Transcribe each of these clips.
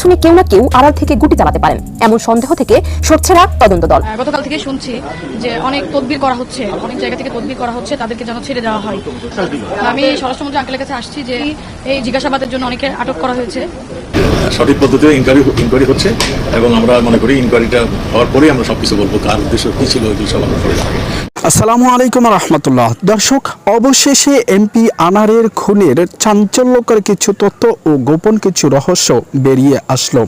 পেছনে কেউ না কেউ আড়াল থেকে গুটি চালাতে পারেন, এমন সন্দেহ থেকে সরছে না তদন্ত দল। গতকাল থেকে শুনছি যে অনেক তদবির করা হচ্ছে, অনেক জায়গা থেকে তদবির করা হচ্ছে, তাদেরকে যেন ছেড়ে দেওয়া হয়। আমি স্বরাষ্ট্রমন্ত্রী আঙ্কেলের কাছে আসছি যে এই জিজ্ঞাসাবাদের জন্য অনেকে আটক করা হয়েছে। সঠিক পদ্ধতিতে ইনকোয়ারি হচ্ছে এবং আমরা মনে করি ইনকোয়ারিটা হওয়ার পরেই আমরা সবকিছু বলবো কার উদ্দেশ্য কি ছিল এই সব আমরা পরে জানাবো। আসসালামু আলাইকুম রহমতুল্লাহ। দর্শক, অবশেষে এমপি আনারের খুনের চাঞ্চল্যকর কিছু তথ্য ও গোপন কিছু রহস্য বেরিয়ে আসলো।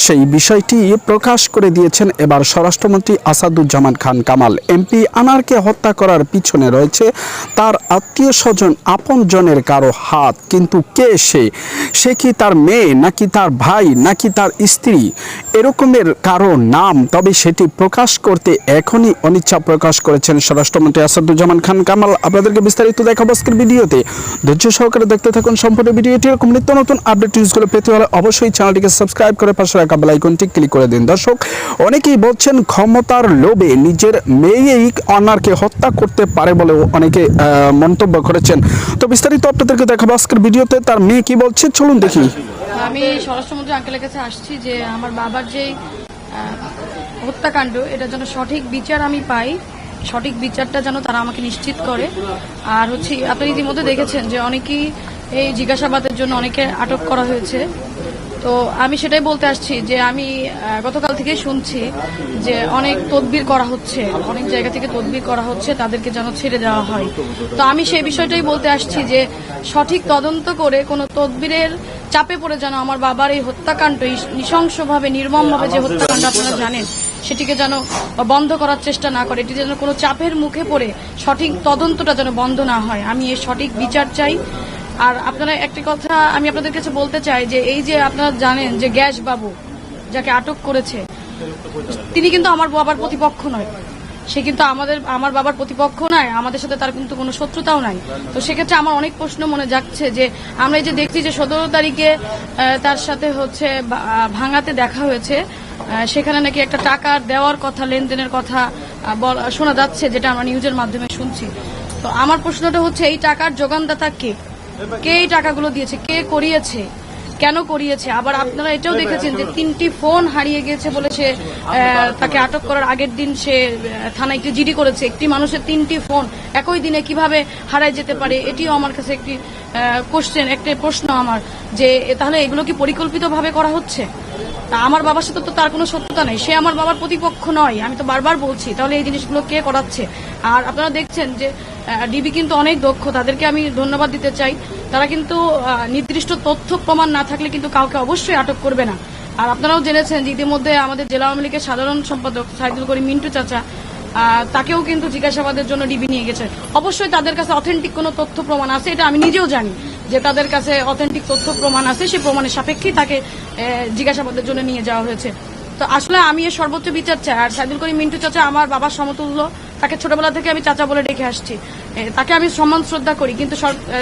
সেই বিষয়টি প্রকাশ করে দিয়েছেন এবার স্বরাষ্ট্রমন্ত্রী আসাদুজ্জামান খান কামাল। এমপি আনারকে হত্যা করার পিছনে রয়েছে তার আত্মীয় স্বজন, আপনজনের কারো হাত। কিন্তু কে সে কি তার মেয়ে নাকি তার ভাই নাকি তার স্ত্রী, এরকমের কারো নাম? তবে সেটি প্রকাশ করতে এখনই অনিচ্ছা প্রকাশ করেছেন স্বরাষ্ট্রমন্ত্রী আসাদুজ্জামান খান কামাল। আপনাদেরকে বিস্তারিত দেখাবো আজকের ভিডিওতে, ধৈর্য সহকারে দেখতে থাকুন সম্পূর্ণ ভিডিওটি। এরকম নিত্য নতুন আপডেট নিউজগুলো পেতে হলে অবশ্যই চ্যানেলটিকে সাবস্ক্রাইব করে পাশে রাখা বেল আইকনটি ক্লিক করে দিন। দর্শক, অনেকেই বলছেন ক্ষমতার লোভে নিজের মেয়েই আনারকে হত্যা করতে পারে বলেও অনেকে মন্তব্য করেছেন। তো বিস্তারিত আপনাদেরকে দেখাবো আজকের ভিডিওতে। তার মেয়ে কি বলছে চলুন দেখি। আমি স্বরাষ্ট্রমন্ত্রী আঙ্কেলের কাছে আসছি যে আমার বাবার যে হত্যাকাণ্ড, এটা যেন সঠিক বিচার আমি পাই, সঠিক বিচারটা যেন তারা আমাকে নিশ্চিত করে। আর হচ্ছে আপনি ইতিমধ্যে দেখেছেন যে অনেকেই এই জিজ্ঞাসাবাদের জন্য অনেকে আটক করা হয়েছে। তো আমি সেটাই বলতে আসছি যে আমি গতকাল থেকে শুনছি যে অনেক তদবির করা হচ্ছে, অনেক জায়গা থেকে তদবির করা হচ্ছে, তাদেরকে যেন ছেড়ে দেওয়া হয়। তো আমি সেই বিষয়টাই বলতে আসছি যে সঠিক তদন্ত করে কোনো তদবিরের চাপে পড়ে যেন আমার বাবার এই হত্যাকাণ্ড, নৃশংসভাবে নির্মমভাবে যে হত্যাকাণ্ড আপনারা জানেন, সেটিকে যেন বন্ধ করার চেষ্টা না করে, এটি যেন কোনো চাপের মুখে পড়ে সঠিক তদন্তটা যেন বন্ধ না হয়। আমি এর সঠিক বিচার চাই। আর আপনারা একটি কথা আমি আপনাদের কাছে বলতে চাই যে এই যে আপনারা জানেন যে গ্যাস বাবু যাকে আটক করেছে, তিনি কিন্তু আমার বাবার প্রতিপক্ষ নয়, সে কিন্তু আমার বাবার প্রতিপক্ষ নয়, আমাদের সাথে তার কিন্তু কোনো শত্রুতাও নাই। তো সেক্ষেত্রে আমার অনেক প্রশ্ন মনে যাচ্ছে যে আমরা এই যে দেখছি যে 17 তারিখে তার সাথে হচ্ছে ভাঙাতে দেখা হয়েছে, সেখানে নাকি একটা টাকা দেওয়ার কথা, লেনদেনের কথা শোনা যাচ্ছে, যেটা আমরা নিউজের মাধ্যমে শুনছি। তো আমার প্রশ্নটা হচ্ছে এই টাকার যোগানদাতা কে এই টাকাগুলো দিয়েছে, কে করিয়েছে, কেন করিয়েছে? আবার আপনারা এটাও দেখেছেন যে 3টি ফোন হারিয়ে গেছে বলে সে তাকে আটক করার আগের দিন সে থানায় একটি জিডি করেছে। একটি মানুষের 3টি ফোন একই দিনে কিভাবে হারায় যেতে পারে, এটিও আমার কাছে একটি একটি প্রশ্ন আমার, যে তাহলে এগুলো কি পরিকল্পিতভাবে করা হচ্ছে? তা আমার বাবার সাথে তো তার কোনো শত্রুতা নেই, সে আমার বাবার প্রতিপক্ষ নয়, আমি তো বারবার বলছি। তাহলে এই জিনিসগুলো কে করাচ্ছে? আর আপনারা দেখছেন যে ডিবি কিন্তু অনেক দক্ষ, তাদেরকে আমি ধন্যবাদ দিতে চাই। তারা কিন্তু নির্দিষ্ট তথ্য প্রমাণ না থাকলে কিন্তু কাউকে অবশ্যই আটক করবে না। আর আপনারাও জেনেছেন যে ইতিমধ্যে আমাদের জেলা আওয়ামী লীগের সাধারণ সম্পাদক সাইদুল করিম মিন্টু চাচা, তাকেও কিন্তু জিজ্ঞাসাবাদের জন্য ডিবি নিয়ে গেছে। অবশ্যই তাদের কাছে অথেন্টিক কোনো তথ্য প্রমাণ আছে, এটা আমি নিজেও জানি যে তাদের কাছে অথেন্টিক তথ্য প্রমাণ আছে, সেই প্রমাণের সাপেক্ষেই তাকে জিজ্ঞাসাবাদের জন্য নিয়ে যাওয়া হয়েছে। তো আসলে আমি এর সর্বোচ্চ বিচার চাই। আর সাইদুল করিম মিন্টু চাচা আমার বাবার সমতুল্য, তাকে ছোটবেলা থেকে আমি চাচা বলে ডেকে আসছি, তাকে আমি সম্মান শ্রদ্ধা করি। কিন্তু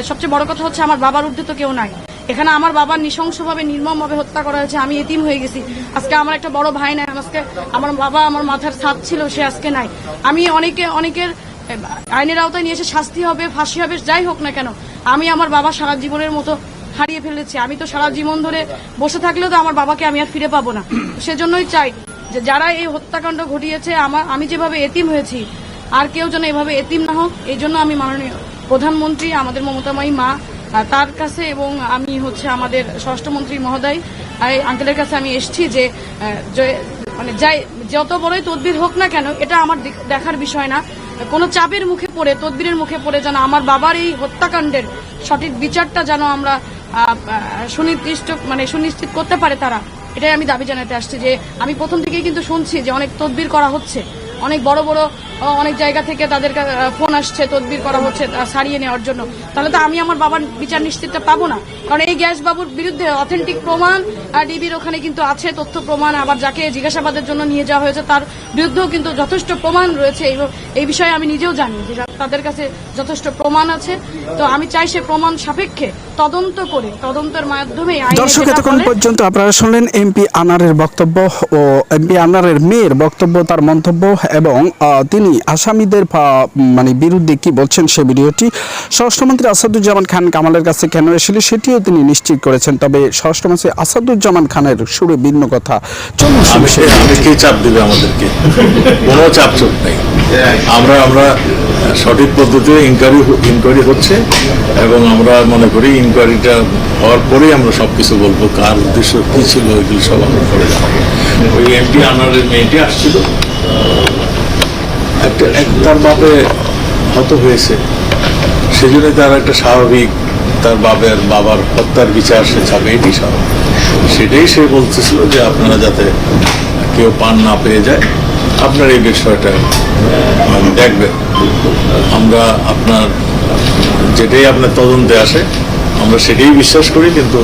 সবচেয়ে বড় কথা হচ্ছে আমার বাবার ঊর্ধ্বে তো কেউ নাই। এখানে আমার বাবার নৃশংসভাবে নির্মমভাবে হত্যা করা হয়েছে, আমি এতিম হয়ে গেছি। আজকে আমার একটা বড় ভাই নাই, আজকে আমার বাবা আমার মাথার ছাদ ছিল, সে আজকে নাই। আমি অনেকের আইনের আওতায় নিয়ে এসে শাস্তি হবে, ফাঁসি হবে, যাই হোক না কেন, আমি আমার বাবা সারা জীবনের মতো হারিয়ে ফেলেছি। আমি তো সারা জীবন ধরে বসে থাকলেও তো আমার বাবাকে আমি আর ফিরে পাবো না। সেজন্যই চাই যে যারা এই হত্যাকাণ্ড ঘটিয়েছে, আমি যেভাবে এতিম হয়েছি আর কেউ যেন এভাবে এতিম না হোক। এই জন্য আমি মাননীয় প্রধানমন্ত্রী, আমাদের মমতাময়ী মা, তার কাছে এবং আমি হচ্ছে আমাদের স্বরাষ্ট্রমন্ত্রী মহোদয় আঙ্কেলের কাছে আমি এসেছি যে মানে যত বড়ই তদবির হোক না কেন, এটা আমার দেখার বিষয় না। কোনো চাপের মুখে পড়ে, তদবিরের মুখে পড়ে যেন আমার বাবার এই হত্যাকাণ্ডের সঠিক বিচারটা যেন আমরা সুনিশ্চিত করতে পারে তারা, এটাই আমি দাবি জানাতে আসছি। যে আমি প্রথম থেকেই কিন্তু শুনছি যে অনেক তদবির করা হচ্ছে, অনেক বড় বড় অনেক জায়গা থেকে তাদের ফোন আসছে, তদবির করা হচ্ছে সারিয়ে নেওয়ার জন্য। তাহলে তো আমি আমার বাবার বিচার নিশ্চিতটা পাবো না, কারণ এই গ্যাস বাবুর বিরুদ্ধে অথেন্টিক প্রমাণ ডিবির ওখানে কিন্তু আছে, তথ্য প্রমাণ। আবার যাকে জিজ্ঞাসাবাদের জন্য নিয়ে যাওয়া হয়েছে তার বিরুদ্ধেও কিন্তু যথেষ্ট প্রমাণ রয়েছে। এই বিষয়ে আমি নিজেও জানি যে তাদের কাছে যথেষ্ট প্রমাণ আছে। তো আমি চাই সে প্রমাণ সাপেক্ষে তদন্ত করে তদন্তের মাধ্যমে আইনে দর্শক, যেটা এতক্ষণ বলে- পর্যন্ত আপনারা শুনলেন এমপি আনারের বক্তব্য ও এমপি আনারের মেয়ের বক্তব্য, তার মন্তব্য এবং তিনি আসামিদের মানে বিরুদ্ধে কি বলছেন সে ভিডিওটি স্বরাষ্ট্রমন্ত্রী আসাদুজ্জামান খান কামালের কাছে কেন এসেছিল সেটিও তিনি নিশ্চিত করেছেন। তবে স্বরাষ্ট্রমন্ত্রী আসাদুজ্জামান খানের সুরে ভিন্ন কথা। চলুন শুনি সেই আমি কে চাপ দিবে আমাদেরকে? কোনো চাপ চোট নেই। আমরা সঠিক পদ্ধতিতে ইনকোয়ারি হচ্ছে এবং আমরা মনে করি ইনকোয়ারিটা হওয়ার পরেই আমরা সবকিছু বলবো, কার উদ্দেশ্য কি ছিল এগুলো সব আমরা করে যাবো। ওই এমপি আনারের মেয়েটি আসছিল, তার বাপে হত হয়েছে, সেজন্য তার একটা স্বাভাবিক তার বাবার হত্যার বিচার সে চাবে, এটি স্বাভাবিক। সেটাই সে বলতেছিল যে আপনারা যাতে কেউ পান না পেয়ে যায়, আপনার এই বিষয়টা দেখবেন। আমরা আপনার যেটাই আপনার তদন্তে আসে আমরা সেটাই বিশ্বাস করি, কিন্তু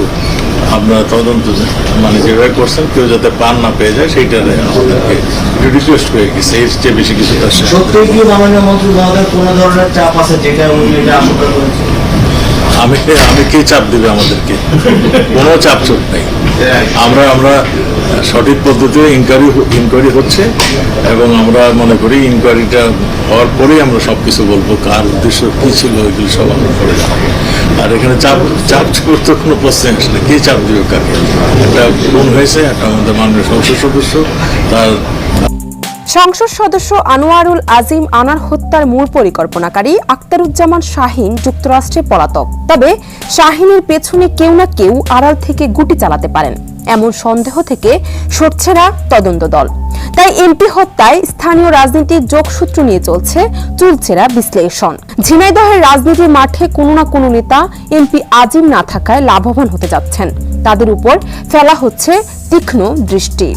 আপনার তদন্ত মানে যেভাবে করছেন কেউ যাতে পান না পেয়ে যায় সেইটা আমাদেরকে রিকোয়েস্ট হয়ে গেছে, এর চেয়ে বেশি কিছু তার সাথে। সত্যিই কি মাননীয় মন্ত্রী মহোদয় কোনো ধরনের চাপ আছে যেটা উনি এটা আশঙ্কা করেছেন? আমি কে চাপ দিবে আমাদেরকে? কোনো চাপ চোট নেই। আমরা সঠিক পদ্ধতিতে ইনকোয়ারি হচ্ছে এবং আমরা মনে করি ইনকোয়ারিটা হওয়ার পরেই আমরা সবকিছু বলবো, কার উদ্দেশ্য কি ছিল এগুলো সব আমরা করে যাবো। আর এখানে চাপ করতে কোনো প্রশ্ন আসে না। কে চাপ দিবে কাকে? একটা খুন হয়েছে, একটা আমাদের মাননীয় সংসদ সদস্য, তার সংসদ সদস্য আনোয়ারুল আজিম আনার হত্যার মূল পরিকল্পনাকারী আখতারুজ্জামান শাহীন যুক্তরাষ্ট্রে পলাতক। তবে শাহীনের পেছনে কেউ না কেউ আড়াল থেকে গুটি চালাতে পারেন, এমন সন্দেহ থেকে সরছে না তদন্ত দল। তাই এমপি হত্যায় স্থানীয় রাজনীতির যোগসূত্র নিয়ে চলছে চুলচেরা বিশ্লেষণ। ঝিনাইদহের রাজনীতির মাঠে কোনো না কোনো নেতা এমপি আজিম না থাকায় লাভবান হতে যাচ্ছেন, তাদের উপর ফেলা হচ্ছে তীক্ষ্ণ দৃষ্টি।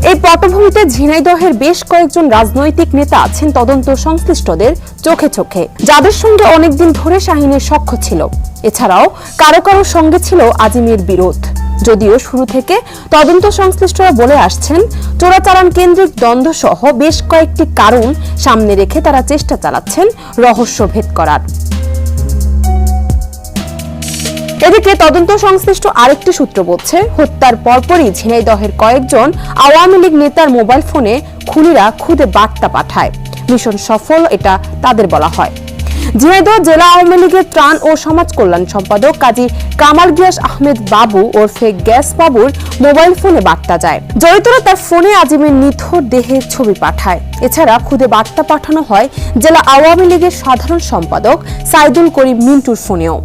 এই পটভূমিতে ঝিনাইদহের বেশ কয়েকজন রাজনৈতিক নেতা আছেন তদন্ত সংশ্লিষ্টদের চোখে চোখে, যাদের সঙ্গে অনেকদিন ধরে শাহীনের সখ্য ছিল। এছাড়াও কারো কারো সঙ্গে ছিল আজিমের বিরোধ। যদিও শুরু থেকে তদন্ত সংশ্লিষ্টরা বলে আসছেন, চোরাচালান কেন্দ্রিক দ্বন্দ্ব সহ বেশ কয়েকটি কারণ সামনে রেখে তারা চেষ্টা চালাচ্ছেন রহস্য ভেদ করার। এদিকে তদন্ত সংশ্লিষ্ট আরেকটি সূত্র বলছে, হত্যার পরপরই ঝিনাইদহের কয়েকজন আওয়ামী লীগ নেতার মোবাইল ফোনে খুনিরা খুদে বার্তা পাঠায়। মিশন সফল এটা তাদের বলা হয়। ঝিনাইদহ জেলা আওয়ামী লীগের ত্রাণ ও সমাজ কল্যাণ সম্পাদক কাজী কামাল গিয়াস আহমেদ বাবু ওরফে গ্যাস বাবুর মোবাইল ফোনে বার্তা যায়। জড়িতরা তার ফোনে আজিমের নিথর দেহের ছবি পাঠায়। এছাড়া খুদে বার্তা পাঠানো হয় জেলা আওয়ামী লীগের সাধারণ সম্পাদক সাইদুল করিম মিন্টুর ফোনেও।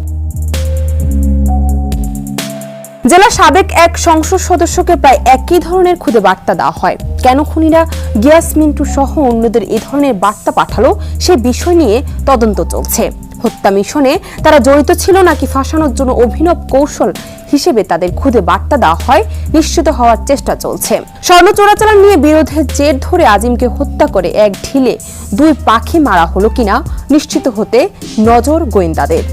জেলা সাবেক এক সংসদ সদস্যকে প্রায় একই ধরনের খুদে বার্তা দেওয়া হয়। কেন খুনিরা গিয়াস মিন্টু সহ অন্যদের এই ধরনের বার্তা পাঠালো সে বিষয় নিয়ে তদন্ত চলছে। হত্যা মিশনে তারা জড়িত ছিল নাকি ফাঁসানোর জন্য অভিনব কৌশল হিসেবে তাদের খুদে বার্তা দেওয়া হয় নিশ্চিত হওয়ার চেষ্টা চলছে। স্বর্ণ চোরাচালান নিয়ে বিরোধের জের ধরে আজিমকে হত্যা করে এক ঢিলে দুই পাখি মারা হলো কিনা নিশ্চিত হতে নজর গোয়েন্দাদের।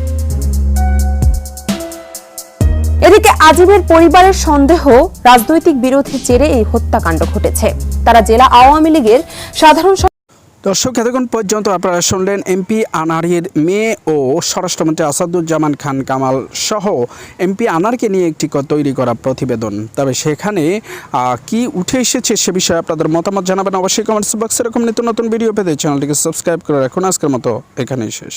এদিকে আজিমের পরিবারের সন্দেহ রাজনৈতিক বিরোধের জেরে এই হত্যাকাণ্ড ঘটেছে। তারা জেলা আওয়ামী লীগের সাধারণ দর্শক, এতক্ষণ পর্যন্ত আপনারা শুনলেন এমপি আনারের মেয়ে ও স্বরাষ্ট্রমন্ত্রী আসাদুজ্জামান খান কামাল সহ এমপি আনারকে নিয়ে একটি তৈরি করা প্রতিবেদন। তবে সেখানে কি উঠে এসেছে সে বিষয়ে আপনাদের মতামত জানাবেন অবশ্যই কমেন্টস বক্সে। এরকম নিত্য নতুন ভিডিও পেতে চ্যানেলটিকে সাবস্ক্রাইব করে রাখুন। আজকের মতো এখানেই শেষ।